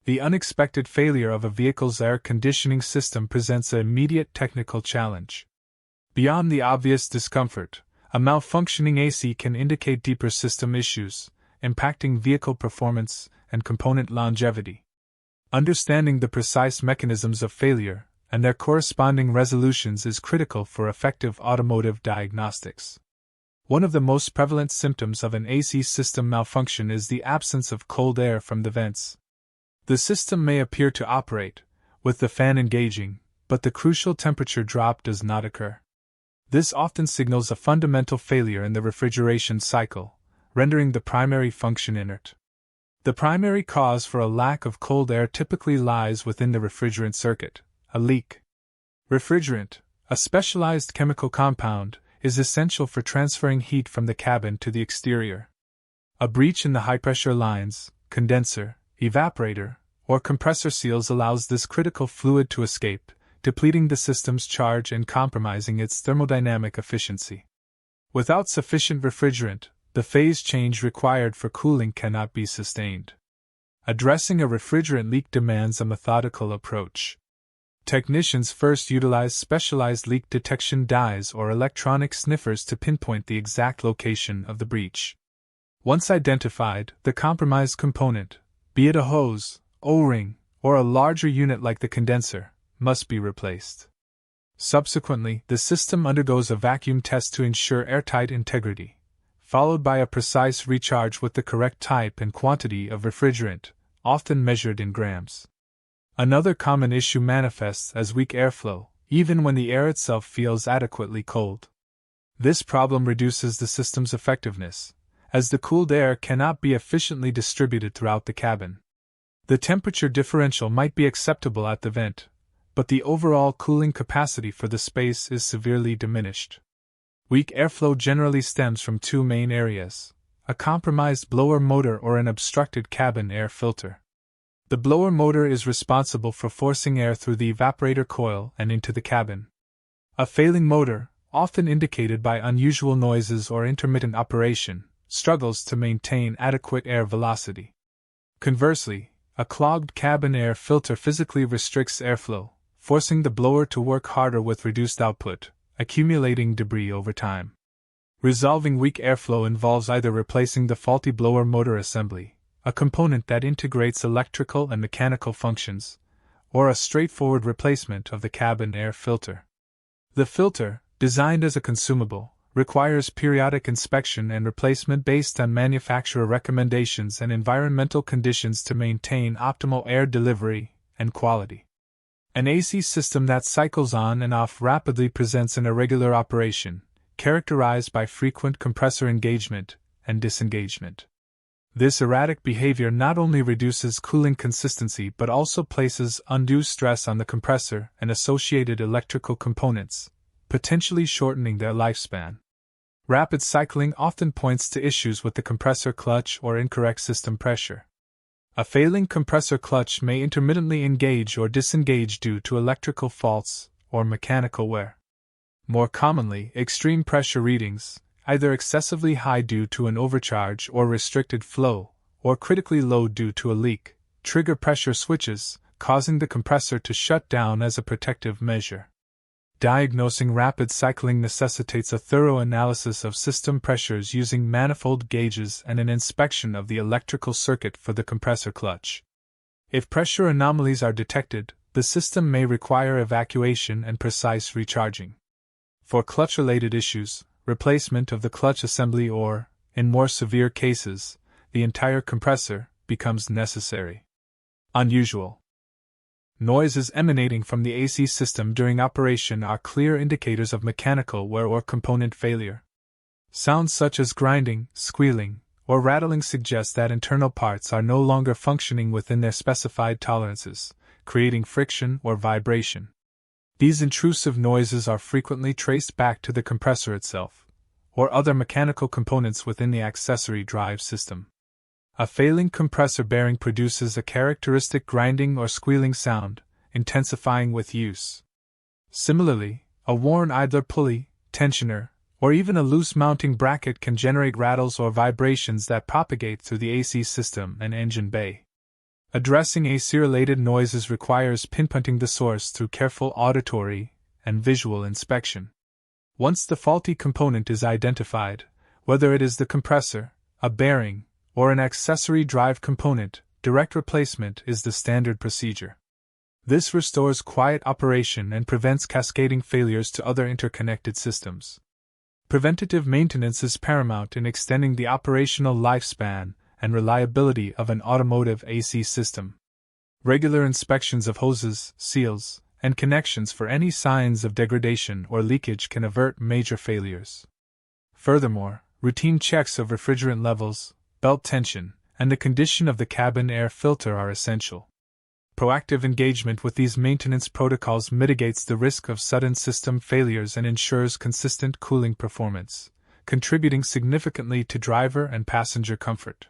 The unexpected failure of a vehicle's air conditioning system presents an immediate technical challenge. Beyond the obvious discomfort, a malfunctioning AC can indicate deeper system issues, impacting vehicle performance and component longevity. Understanding the precise mechanisms of failure and their corresponding resolutions is critical for effective automotive diagnostics. One of the most prevalent symptoms of an AC system malfunction is the absence of cold air from the vents. The system may appear to operate, with the fan engaging, but the crucial temperature drop does not occur. This often signals a fundamental failure in the refrigeration cycle, rendering the primary function inert. The primary cause for a lack of cold air typically lies within the refrigerant circuit, a leak. Refrigerant, a specialized chemical compound, is essential for transferring heat from the cabin to the exterior. A breach in the high-pressure lines, condenser, evaporator, or compressor seals allows this critical fluid to escape, depleting the system's charge and compromising its thermodynamic efficiency. Without sufficient refrigerant, the phase change required for cooling cannot be sustained. Addressing a refrigerant leak demands a methodical approach. Technicians first utilize specialized leak detection dyes or electronic sniffers to pinpoint the exact location of the breach. Once identified, the compromised component, be it a hose, O-ring, or a larger unit like the condenser, must be replaced. Subsequently, the system undergoes a vacuum test to ensure airtight integrity, followed by a precise recharge with the correct type and quantity of refrigerant, often measured in grams. Another common issue manifests as weak airflow, even when the air itself feels adequately cold. This problem reduces the system's effectiveness, as the cooled air cannot be efficiently distributed throughout the cabin. The temperature differential might be acceptable at the vent, but the overall cooling capacity for the space is severely diminished. Weak airflow generally stems from two main areas: a compromised blower motor or an obstructed cabin air filter. The blower motor is responsible for forcing air through the evaporator coil and into the cabin. A failing motor, often indicated by unusual noises or intermittent operation, struggles to maintain adequate air velocity. Conversely, a clogged cabin air filter physically restricts airflow, forcing the blower to work harder with reduced output, accumulating debris over time. Resolving weak airflow involves either replacing the faulty blower motor assembly, a component that integrates electrical and mechanical functions, or a straightforward replacement of the cabin air filter. The filter, designed as a consumable, requires periodic inspection and replacement based on manufacturer recommendations and environmental conditions to maintain optimal air delivery and quality. An AC system that cycles on and off rapidly presents an irregular operation, characterized by frequent compressor engagement and disengagement. This erratic behavior not only reduces cooling consistency but also places undue stress on the compressor and associated electrical components, potentially shortening their lifespan. Rapid cycling often points to issues with the compressor clutch or incorrect system pressure. A failing compressor clutch may intermittently engage or disengage due to electrical faults or mechanical wear. More commonly, extreme pressure readings, either excessively high due to an overcharge or restricted flow, or critically low due to a leak, trigger pressure switches, causing the compressor to shut down as a protective measure. Diagnosing rapid cycling necessitates a thorough analysis of system pressures using manifold gauges and an inspection of the electrical circuit for the compressor clutch. If pressure anomalies are detected, the system may require evacuation and precise recharging. For clutch-related issues, replacement of the clutch assembly or, in more severe cases, the entire compressor becomes necessary. Unusual noises emanating from the AC system during operation are clear indicators of mechanical wear or component failure. Sounds such as grinding, squealing, or rattling suggest that internal parts are no longer functioning within their specified tolerances, creating friction or vibration. These intrusive noises are frequently traced back to the compressor itself, or other mechanical components within the accessory drive system. A failing compressor bearing produces a characteristic grinding or squealing sound, intensifying with use. Similarly, a worn idler pulley, tensioner, or even a loose mounting bracket can generate rattles or vibrations that propagate through the AC system and engine bay. Addressing AC-related noises requires pinpointing the source through careful auditory and visual inspection. Once the faulty component is identified, whether it is the compressor, a bearing, or an accessory drive component, direct replacement is the standard procedure. This restores quiet operation and prevents cascading failures to other interconnected systems. Preventative maintenance is paramount in extending the operational lifespan and reliability of an automotive AC system. Regular inspections of hoses, seals, and connections for any signs of degradation or leakage can avert major failures. Furthermore, routine checks of refrigerant levels, belt tension, and the condition of the cabin air filter are essential. Proactive engagement with these maintenance protocols mitigates the risk of sudden system failures and ensures consistent cooling performance, contributing significantly to driver and passenger comfort.